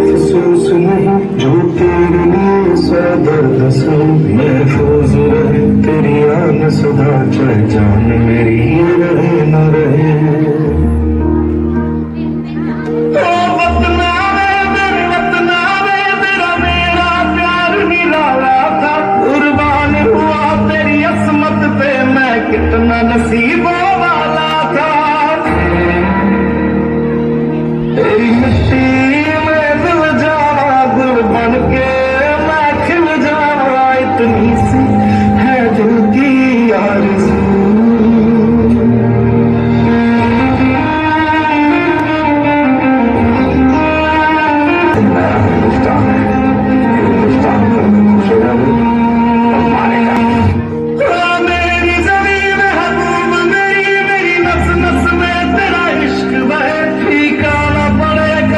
अफसोस नहीं जो तेरे लिए दर्द से महफूज रहे तेरी आन सदा चाहे जान मेरी रहे न रहे। कितना नसीबों वाला था तेरी मिट्टी